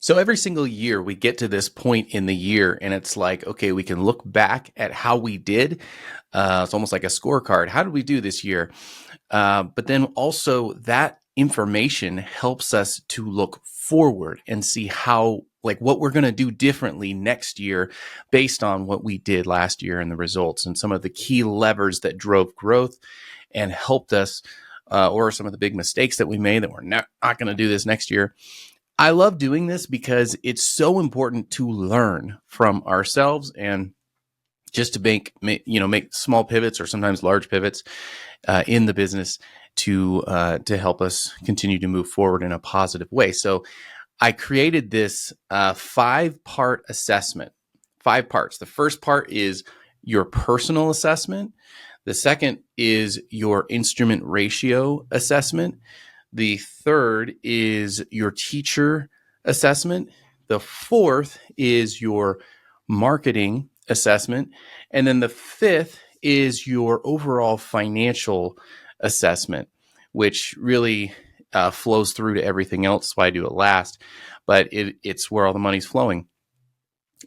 So every single year we get to this point in the year and it's like, okay, we can look back at how we did. It's almost like a scorecard. How did we do this year? But then also that information helps us to look forward and see how, like what we're going to do differently next year based on what we did last year and the results and some of the key levers that drove growth and helped us, or some of the big mistakes that we made that we're not going to do this next year. I love doing this because it's so important to learn from ourselves and just to make small pivots or sometimes large pivots in the business to help us continue to move forward in a positive way. So I created this 5-part assessment. 5 parts. The first part is your personal assessment. The second is your instrument ratio assessment. The third is your teacher assessment. The fourth is your marketing assessment. And then the fifth is your overall financial assessment, which really flows through to everything else. That's why I do it last, but it's where all the money's flowing.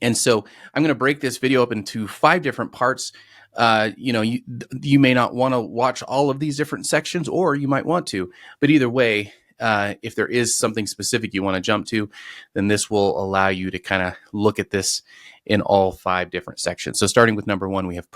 And so I'm going to break this video up into 5 different parts. You may not want to watch all of these different sections, or you might want to, but either way, if there is something specific you want to jump to, then this will allow you to kind of look at this in all 5 different sections. So starting with number 1, we have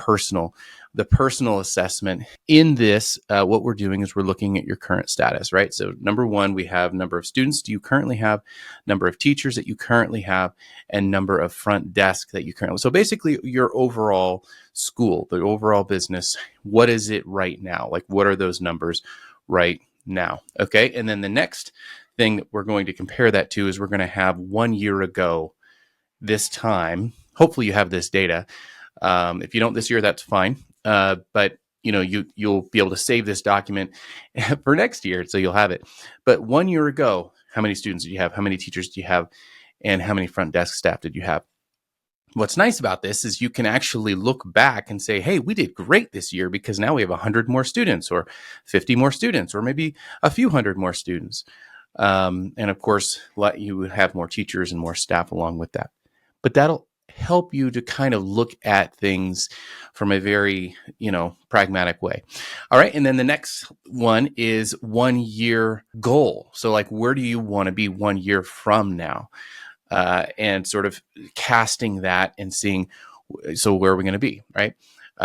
the personal assessment. In this, what we're doing is we're looking at your current status, right? So number 1, we have number of students do you currently have, number of teachers that you currently have, and number of front desk that you currently. So basically your overall school, the overall business, what is it right now? Like what are those numbers right now? Okay. And then the next thing that we're going to compare that to is we're going to have 1 year ago this time. Hopefully you have this data. If you don't this year, that's fine. But you'll be able to save this document for next year, so you'll have it. But 1 year ago, how many students did you have? How many teachers do you have? And how many front desk staff did you have? What's nice about this is you can actually look back and say, hey, we did great this year because now we have 100 more students or 50 more students or maybe a few hundred more students. And of course, let you have more teachers and more staff along with that. But that'll help you to kind of look at things from a very, pragmatic way. All right. And then the next one is 1 year goal. So like, where do you want to be 1 year from now? And sort of casting that and seeing, so where are we going to be, right?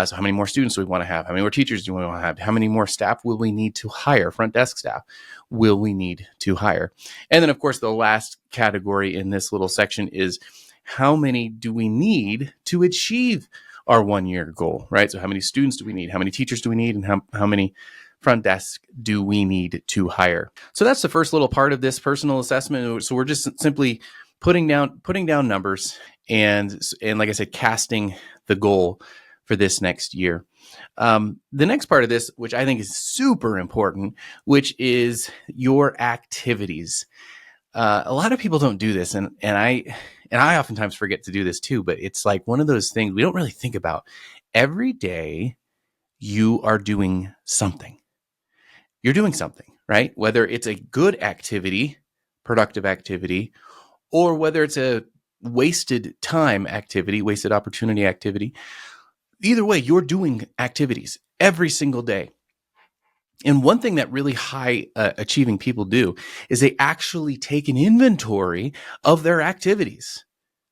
So how many more students do we want to have? How many more teachers do we want to have? How many more staff will we need to hire? Front desk staff will we need to hire? And then, of course, the last category in this little section is how many do we need to achieve our 1 year goal, right? So how many students do we need? How many teachers do we need? And how many front desk do we need to hire? So that's the first little part of this personal assessment. So we're just simply putting down numbers and like I said, casting the goal for this next year. The next part of this, which I think is super important, which is your activities. A lot of people don't do this, and I oftentimes forget to do this too. But it's like one of those things we don't really think about. Every day, you are doing something. You're doing something, right? Whether it's a good activity, productive activity, or whether it's a wasted time activity, wasted opportunity activity. Either way, you're doing activities every single day. And one thing that really high achieving people do is they actually take an inventory of their activities.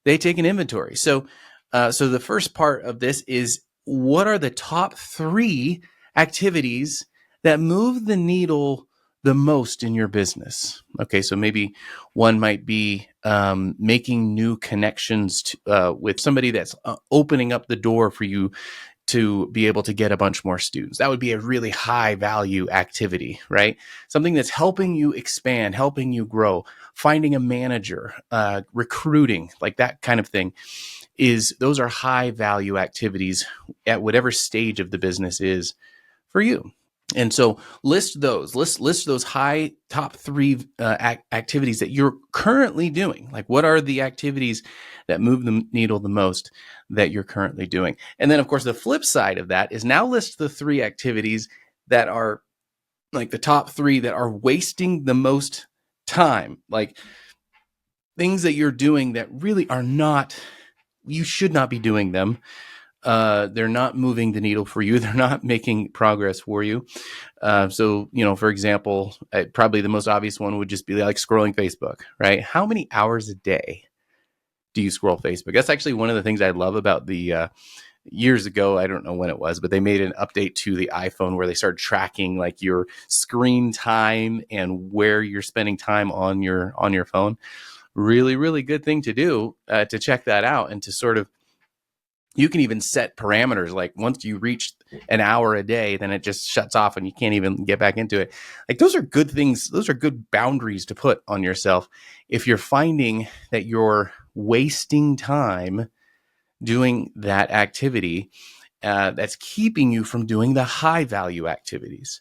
They take an inventory. So the first part of this is, what are the top 3 activities that move the needle the most in your business? Okay, so maybe one might be making new connections with somebody that's opening up the door for you to be able to get a bunch more students. That would be a really high value activity, right? Something that's helping you expand, helping you grow, finding a manager, recruiting, like that kind of thing. Those are high value activities at whatever stage of the business is for you. And so list those high top 3 activities that you're currently doing. Like, what are the activities that move the needle the most that you're currently doing? And then, of course, the flip side of that is now list the 3 activities that are like the top 3 that are wasting the most time. Like, things that you're doing that really are not, you should not be doing them. They're not moving the needle for you. They're not making progress for you. So, for example, probably the most obvious one would just be like scrolling Facebook, right? How many hours a day do you scroll Facebook? That's actually one of the things I love about the years ago. I don't know when it was, but they made an update to the iPhone where they started tracking like your screen time and where you're spending time on your phone. Really, really good thing to do, to check that out, and to sort of, you can even set parameters. Like once you reach an hour a day, then it just shuts off and you can't even get back into it. Like those are good things. Those are good boundaries to put on yourself. If you're finding that you're wasting time doing that activity, that's keeping you from doing the high value activities.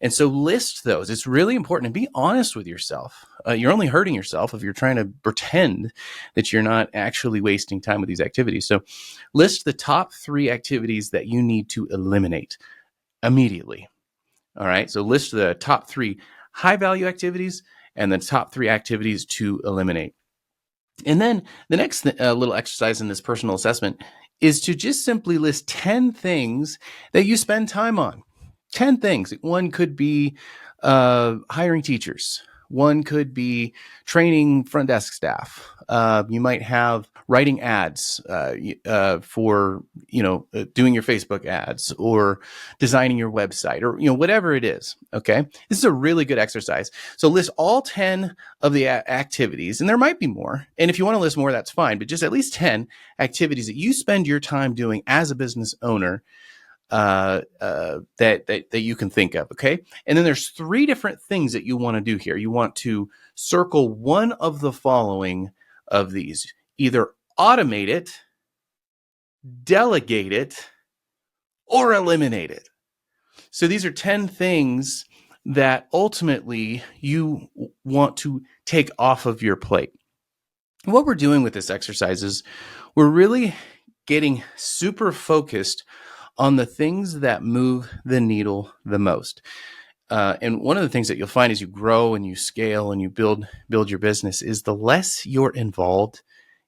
And so list those. It's really important to be honest with yourself. You're only hurting yourself if you're trying to pretend that you're not actually wasting time with these activities. So list the top 3 activities that you need to eliminate immediately. All right. So list the top 3 high value activities and the top 3 activities to eliminate. And then the next little exercise in this personal assessment is to just simply list 10 things that you spend time on. 10 things. One could be hiring teachers. One could be training front desk staff. You might have writing ads for, doing your Facebook ads, or designing your website, or, whatever it is. Okay. This is a really good exercise. So list all 10 of the activities, and there might be more. And if you want to list more, that's fine, but just at least 10 activities that you spend your time doing as a business owner that you can think of. Okay. And then there's 3 different things that you want to do here. You want to circle one of the following of these: either automate it, delegate it, or eliminate it. So these are 10 things that ultimately you want to take off of your plate. What we're doing with this exercise is we're really getting super focused on the things that move the needle the most. And one of the things that you'll find as you grow and you scale and you build your business is the less you're involved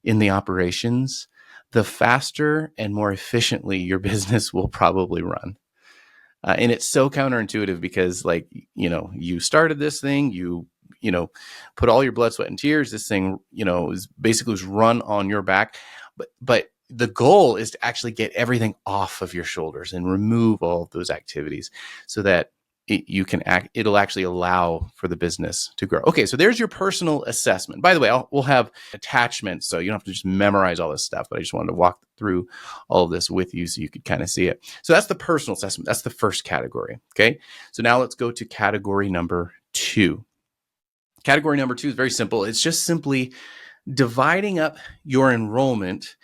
in the operations, the faster and more efficiently your business will probably run. And it's so counterintuitive because, like, you started this thing, you put all your blood, sweat, and tears. This thing, is basically was run on your back. But the goal is to actually get everything off of your shoulders and remove all of those activities so that it'll actually allow for the business to grow. Okay, so there's your personal assessment. By the way, we'll have attachments, so you don't have to just memorize all this stuff, but I just wanted to walk through all of this with you so you could kind of see it. So that's the personal assessment. That's the first category. Okay, so now let's go to category number 2. Category number 2 is very simple. It's just simply dividing up your enrollment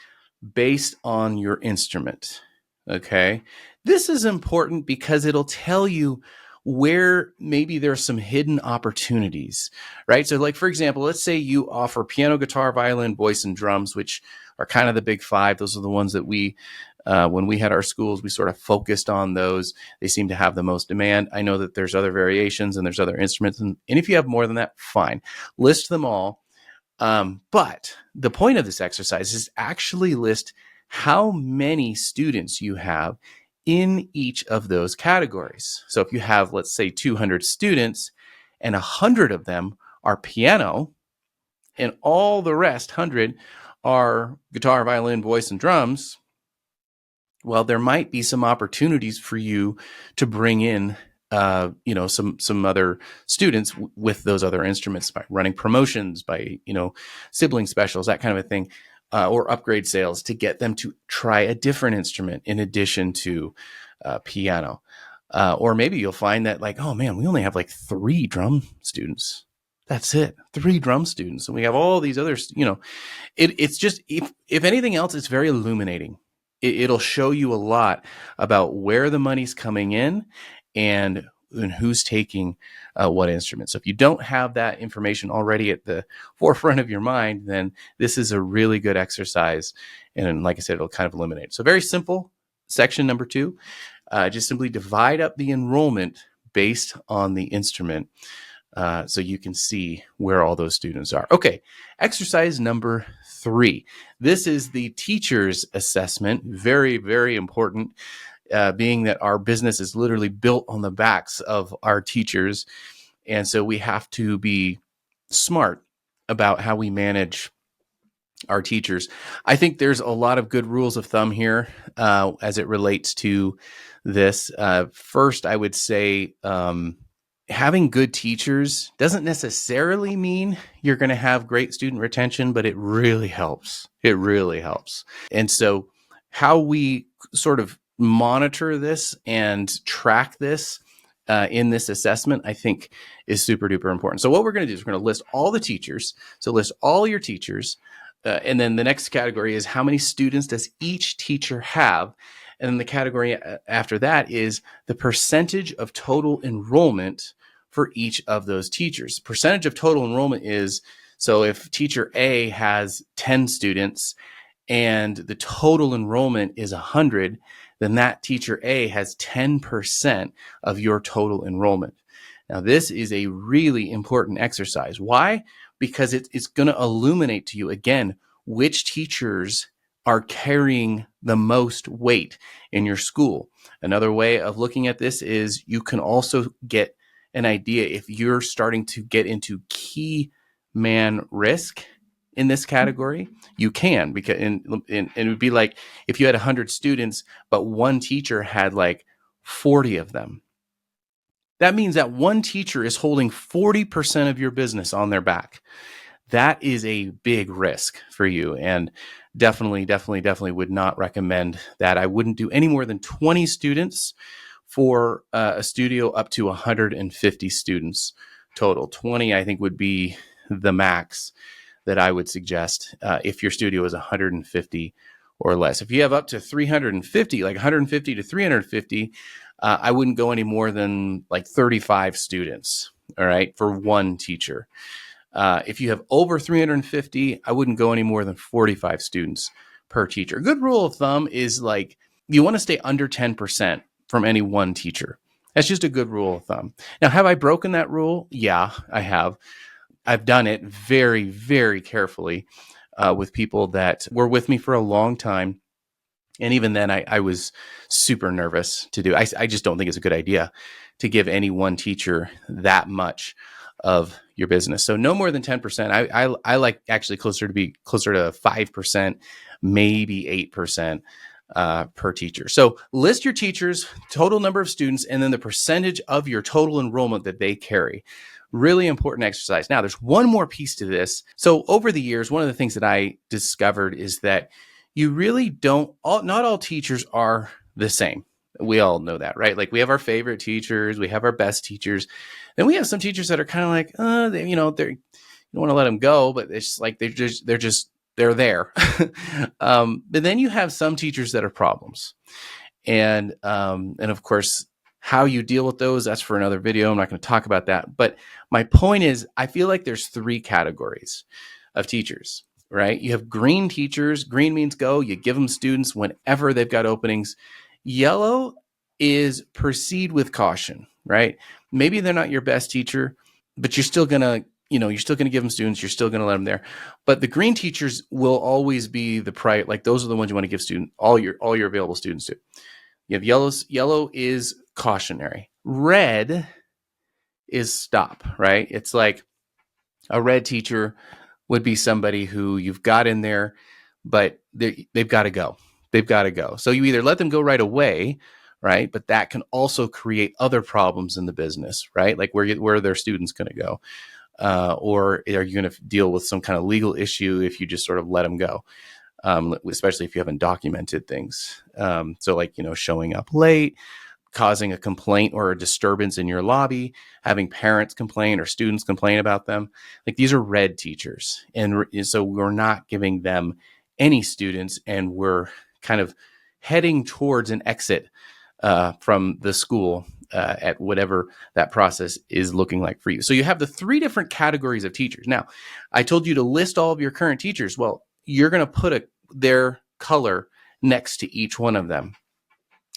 based on your instrument. Okay, this is important because it'll tell you where maybe there's some hidden opportunities, right? So like, for example, let's say you offer piano, guitar, violin, voice, and drums, which are kind of the big 5. Those are the ones that we, when we had our schools, we sort of focused on those. They seem to have the most demand. I know that there's other variations and there's other instruments. And if you have more than that, fine. List them all. But the point of this exercise is actually list how many students you have in each of those categories. So if you have, let's say, 200 students and 100 of them are piano and all the rest 100 are guitar, violin, voice, and drums, well, there might be some opportunities for you to bring in some other students with those other instruments by running promotions, by, sibling specials, that kind of a thing, or upgrade sales to get them to try a different instrument in addition to piano. Or maybe you'll find that, like, oh man, we only have like 3 drum students. That's it. 3 drum students. And we have all these others, it's just, if anything else, it's very illuminating. It'll show you a lot about where the money's coming in and who's taking what instrument. So if you don't have that information already at the forefront of your mind, then this is a really good exercise. And like I said, it'll kind of eliminate. So very simple. Section number 2, just simply divide up the enrollment based on the instrument. so you can see where all those students are. Okay, exercise number 3. This is the teacher's assessment. Very, very important, being that our business is literally built on the backs of our teachers. And so we have to be smart about how we manage our teachers. I think there's a lot of good rules of thumb here as it relates to this. First, I would say having good teachers doesn't necessarily mean you're going to have great student retention, but it really helps. It really helps. And so how we sort of monitor this and track this in this assessment, I think is super duper important. So what we're going to do is we're going to list all the teachers. So list all your teachers. And then the next category is how many students does each teacher have? And then the category after that is the percentage of total enrollment for each of those teachers. Percentage of total enrollment is, so if teacher A has 10 students and the total enrollment is 100, then that teacher A has 10% of your total enrollment. Now, this is a really important exercise. Why? Because it's going to illuminate to you, again, which teachers are carrying the most weight in your school. Another way of looking at this is you can also get an idea if you're starting to get into key man risk in this category. You can, because and it would be like if you had 100 students, but one teacher had like 40 of them. That means that one teacher is holding 40% of your business on their back. That is a big risk for you, and definitely would not recommend that. I wouldn't do any more than 20 students for a studio up to 150 students total. 20, I think, would be the max that I would suggest if your studio is 150 or less. If you have up to 350, like 150 to 350, I wouldn't go any more than like 35 students, all right, for one teacher. If you have over 350, I wouldn't go any more than 45 students per teacher. A good rule of thumb is like you want to stay under 10% from any one teacher. That's just a good rule of thumb. Now, have I broken that rule? Yeah, I have. I've done it very, very carefully with people that were with me for a long time. And even then, I was super nervous to do. I just don't think it's a good idea to give any one teacher that much of your business. So no more than 10%. I like actually closer to 5%, maybe 8% per teacher. So list your teachers, total number of students, and then the percentage of your total enrollment that they carry. Really important exercise. Now, there's one more piece to this. So over the years, one of the things that I discovered is that you really not all teachers are the same. We all know that, right? Like we have our favorite teachers, we have our best teachers. Then we have some teachers that are kind of like, you don't want to let them go, but it's just like they're there. But then you have some teachers that are problems, and of course, how you deal with those, that's for another video. I'm not going to talk about that. But my point is, I feel like there's 3 categories of teachers, right? You have green teachers. Green means go. You give them students whenever they've got openings. Yellow is proceed with caution, right? Maybe they're not your best teacher, but you're still going to give them students. You're still going to let them there. But the green teachers will always be like those are the ones you want to give all your available students to. You have yellow is cautionary. Red is stop, right? It's like a red teacher would be somebody who you've got in there, but they've got to go. They've got to go. So you either let them go right away, right? But that can also create other problems in the business, right? Like where are their students going to go? Or are you going to deal with some kind of legal issue if you just sort of let them go? Especially if you haven't documented things. So like, showing up late, causing a complaint or a disturbance in your lobby, having parents complain or students complain about them. Like these are red teachers. And so we're not giving them any students, and we're kind of heading towards an exit from the school at whatever that process is looking like for you. So you have the 3 different categories of teachers. Now, I told you to list all of your current teachers. Well, you're going to put their color next to each one of them.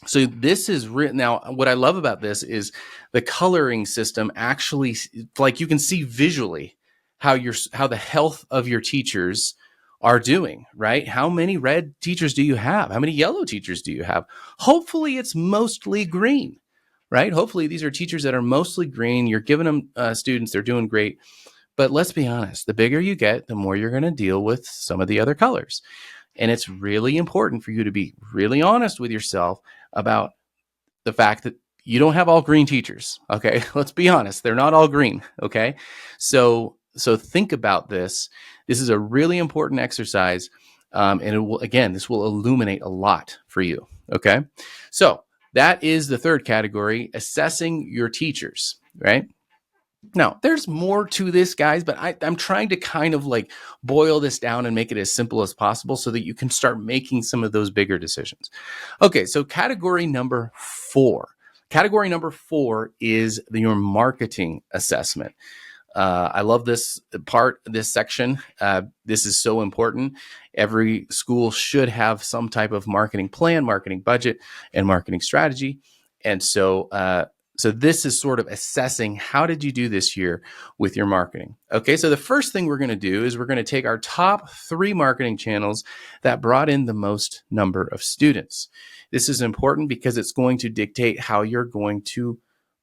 So this is written now. What I love about this is the coloring system actually, like you can see visually how the health of your teachers are doing, right? How many red teachers do you have? How many yellow teachers do you have? Hopefully it's mostly green, right? Hopefully these are teachers that are mostly green. You're giving them students, they're doing great. But let's be honest, the bigger you get, the more you're going to deal with some of the other colors. And it's really important for you to be really honest with yourself about the fact that you don't have all green teachers. Okay. Let's be honest. They're not all green. Okay. So think about this. This is a really important exercise. And it will, again, this will illuminate a lot for you. Okay. So that is the third category, assessing your teachers, right? Now, there's more to this, guys, but I'm trying to kind of like boil this down and make it as simple as possible so that you can start making some of those bigger decisions. Okay, so category number 4. Category number 4 is your marketing assessment. I love this part, this section. This is so important. Every school should have some type of marketing plan, marketing budget, and marketing strategy. And so this is sort of assessing how did you do this year with your marketing. Okay, so the first thing we're going to do is we're going to take our top 3 marketing channels that brought in the most number of students. This is important because it's going to dictate how you're going to,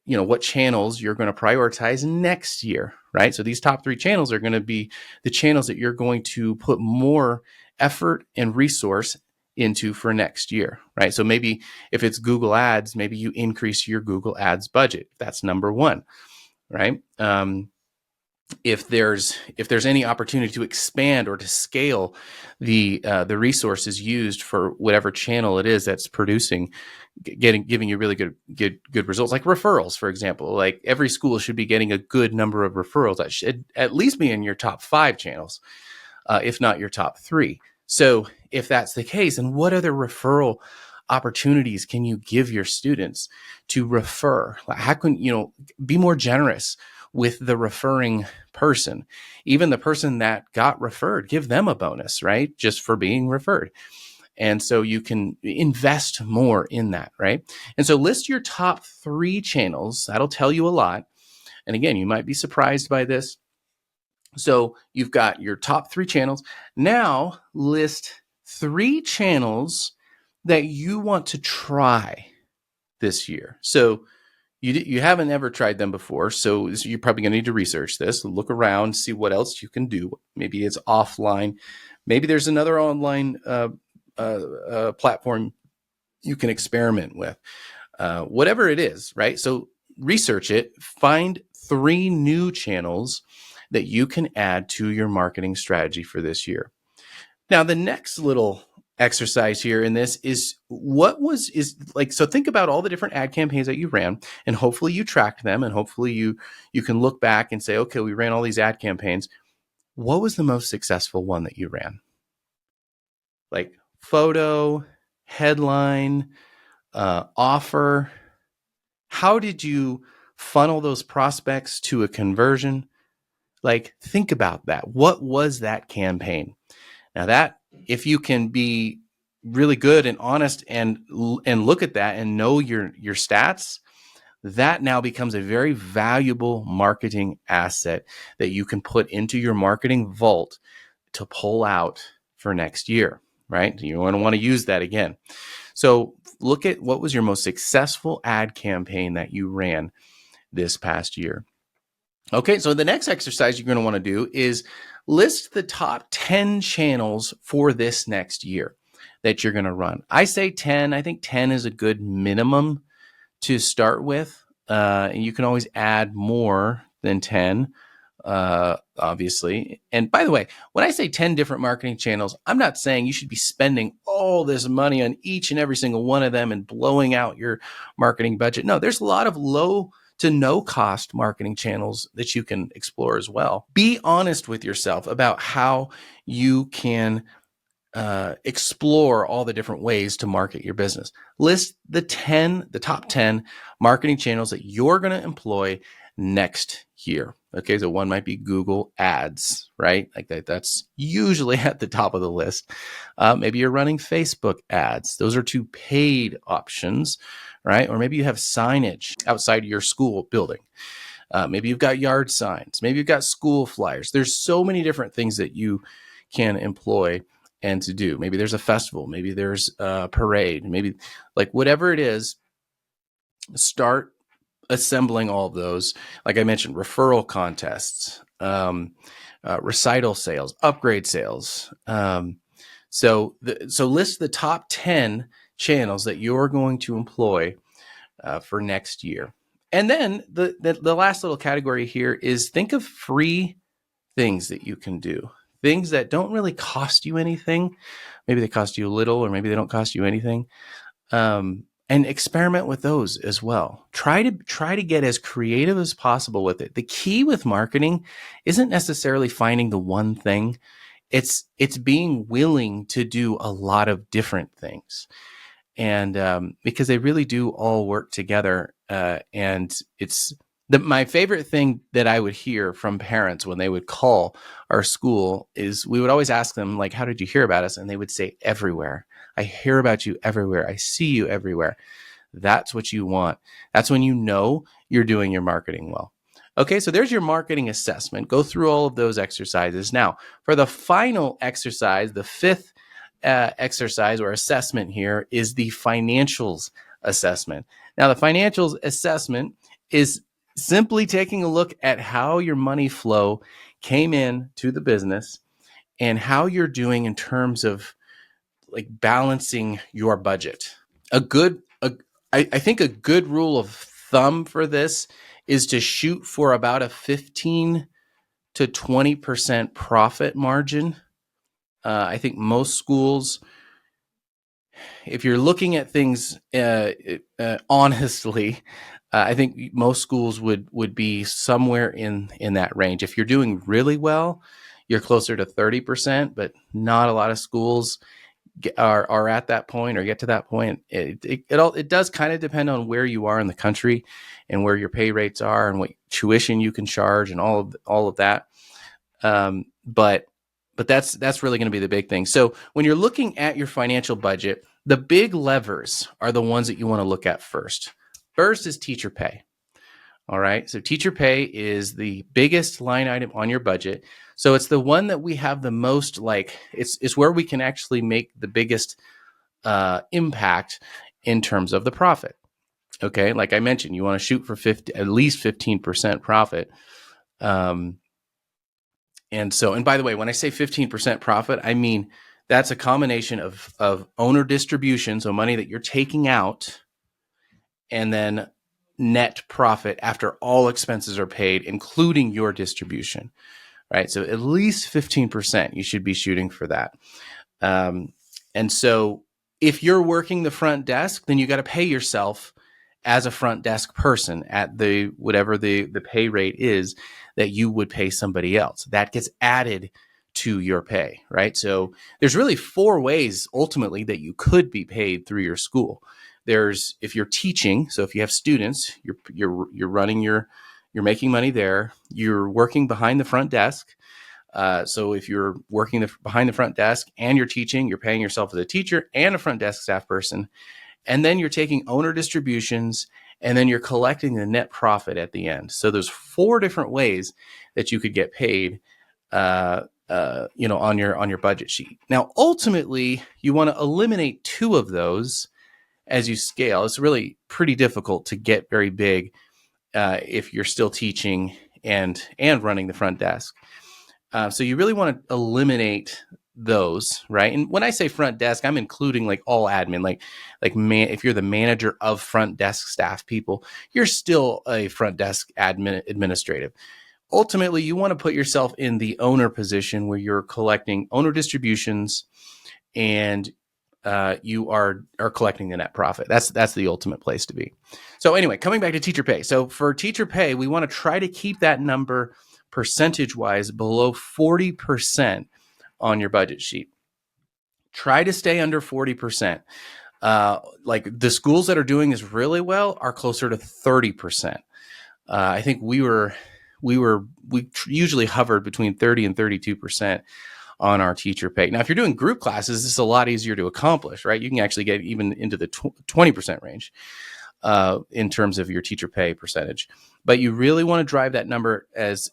what channels you're going to prioritize next year, right? So these top 3 channels are going to be the channels that you're going to put more effort and resource into for next year, right? So maybe if it's Google Ads, maybe you increase your Google Ads budget. That's number 1, right? If there's any opportunity to expand or to scale the resources used for whatever channel it is that's producing, giving you really good results, like referrals, for example. Like every school should be getting a good number of referrals. That should at least be in your top 5 channels, if not your top 3. So if that's the case, and what other referral opportunities can you give your students to refer? How can be more generous with the referring person? Even the person that got referred, give them a bonus, right? Just for being referred. And so you can invest more in that, right? And so list your top 3 channels. That'll tell you a lot. And again, you might be surprised by this. So you've got your top 3 channels. Now list 3 channels that you want to try this year. So you haven't ever tried them before. So you're probably going to need to research this, look around, see what else you can do. Maybe it's offline. Maybe there's another online platform you can experiment with. Whatever it is, right? So research it, find 3 new channels that you can add to your marketing strategy for this year. Now, the next little exercise here in this is so think about all the different ad campaigns that you ran, and hopefully you tracked them, and hopefully you can look back and say, okay, we ran all these ad campaigns. What was the most successful one that you ran? Like photo, headline, offer. How did you funnel those prospects to a conversion? Like, think about that. What was that campaign? Now that, if you can be really good and honest and look at that and know your stats, that now becomes a very valuable marketing asset that you can put into your marketing vault to pull out for next year, right? You want to use that again. So look at what was your most successful ad campaign that you ran this past year. Okay, so the next exercise you're going to want to do is list the top 10 channels for this next year that you're going to run. I say 10. I think 10 is a good minimum to start with. And you can always add more than 10, obviously. And by the way, when I say 10 different marketing channels, I'm not saying you should be spending all this money on each and every single one of them and blowing out your marketing budget. No, there's a lot of low to no cost marketing channels that you can explore as well. Be honest with yourself about how you can explore all the different ways to market your business. List the top 10 marketing channels that you're going to employ next year. Okay, so one might be Google Ads, right? Like that's usually at the top of the list. Maybe you're running Facebook ads. Those are two paid options, right? Or maybe you have signage outside your school building. Maybe you've got yard signs. Maybe you've got school flyers. There's so many different things that you can employ and to do. Maybe there's a festival. Maybe there's a parade. Maybe like whatever it is, start assembling all of those. Like I mentioned, referral contests, recital sales, upgrade sales. So list the top 10 channels that you're going to employ for next year. And then the last little category here is think of free things that you can do, things that don't really cost you anything. Maybe they cost you a little, or maybe they don't cost you anything. And experiment with those as well. Try to get as creative as possible with it. The key with marketing isn't necessarily finding the one thing. It's being willing to do a lot of different things. And because they really do all work together. And it's my favorite thing that I would hear from parents when they would call our school is we would always ask them, like, how did you hear about us? And they would say, everywhere. I hear about you everywhere. I see you everywhere. That's what you want. That's when you know you're doing your marketing well. Okay, so there's your marketing assessment. Go through all of those exercises. Now, for the final exercise, the fifth exercise or assessment here is the financials assessment. Now, the financials assessment is simply taking a look at how your money flow came in to the business and how you're doing in terms of like balancing your budget. I think a good rule of thumb for this is to shoot for about a 15 to 20% profit margin. I think most schools, if you're looking at things honestly, I think most schools would be somewhere in that range. If you're doing really well, you're closer to 30%, but not a lot of schools are at that point or get to that point. It does kind of depend on where you are in the country and where your pay rates are and what tuition you can charge and all of that. But that's really going to be the big thing. So when you're looking at your financial budget, the big levers are the ones that you want to look at first. First is teacher pay. All right. So teacher pay is the biggest line item on your budget. So it's the one that we have the most, like it's where we can actually make the biggest impact in terms of the profit. Okay. Like I mentioned, you want to shoot for at least 15% profit. And by the way, when I say 15% profit, I mean that's a combination of owner distribution, so money that you're taking out, and then net profit after all expenses are paid, including your distribution, right? So at least 15%, you should be shooting for that. And so if you're working the front desk, then you got to pay yourself as a front desk person at the whatever the pay rate is that you would pay somebody else. That gets added to your pay, right? So there's really 4 ways ultimately that you could be paid through your school. There's if you're teaching, so if you have students, you're running you're making money there. You're working behind the front desk. So if you're working behind the front desk and you're teaching, you're paying yourself as a teacher and a front desk staff person. And then you're taking owner distributions, and then you're collecting the net profit at the end. So there's 4 different ways that you could get paid, on your budget sheet. Now, ultimately, you want to eliminate 2 of those as you scale. It's really pretty difficult to get very big if you're still teaching and running the front desk. So you really want to eliminate those, right? And when I say front desk, I'm including like all admin, if you're the manager of front desk staff people, you're still a front desk administrative. Ultimately, you want to put yourself in the owner position where you're collecting owner distributions and you are collecting the net profit. That's the ultimate place to be. So anyway, coming back to teacher pay. So for teacher pay, we want to try to keep that number percentage-wise below 40% on your budget sheet. Try to stay under 40%. Like the schools that are doing this really well are closer to 30%. I think we usually hovered between 30 and 32% on our teacher pay. Now, if you're doing group classes, this is a lot easier to accomplish, right? You can actually get even into the 20% range in terms of your teacher pay percentage. But you really want to drive that number as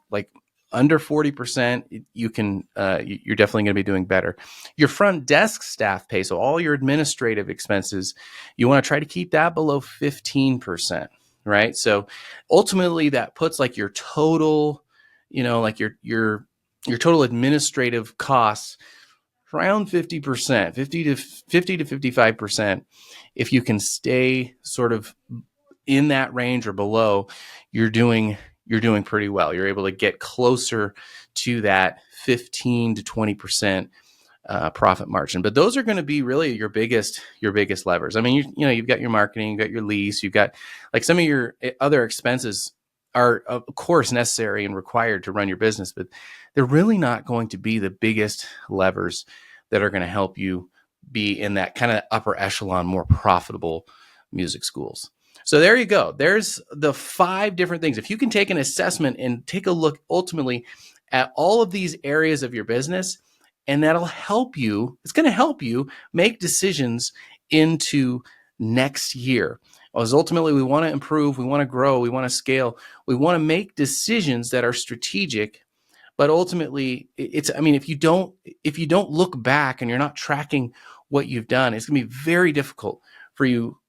like under 40%. You can you're definitely going to be doing better. Your front desk staff pay, so all your administrative expenses, you want to try to keep that below 15%, right? So ultimately, that puts like your total, like your total administrative costs around 50%, 50 to 55%. If you can stay sort of in that range or below, you're doing pretty well. You're able to get closer to that 15 to 20% profit margin. But those are going to be really your biggest levers. I mean, you've got your marketing, you've got your lease, you've got like some of your other expenses are of course necessary and required to run your business, but they're really not going to be the biggest levers that are going to help you be in that kind of upper echelon, more profitable music schools. So there you go. There's the 5 different things. If you can take an assessment and take a look ultimately at all of these areas of your business, and that'll help you, it's going to help you make decisions into next year. Because ultimately we want to improve, we want to grow, we want to scale, we want to make decisions that are strategic. But ultimately, if you don't look back and you're not tracking what you've done, it's going to be very difficult for you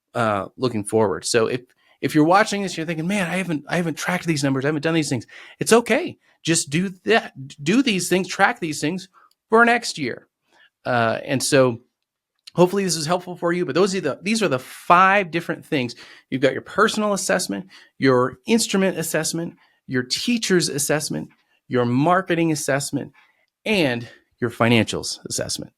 looking forward. So if you're watching this, you're thinking, man, I haven't tracked these numbers, I haven't done these things. It's okay. Just do that. Do these things, track these things for next year. And so hopefully this is helpful for you. But these are the 5 different things. You've got your personal assessment, your instrument assessment, your teacher's assessment, your marketing assessment, and your financials assessment.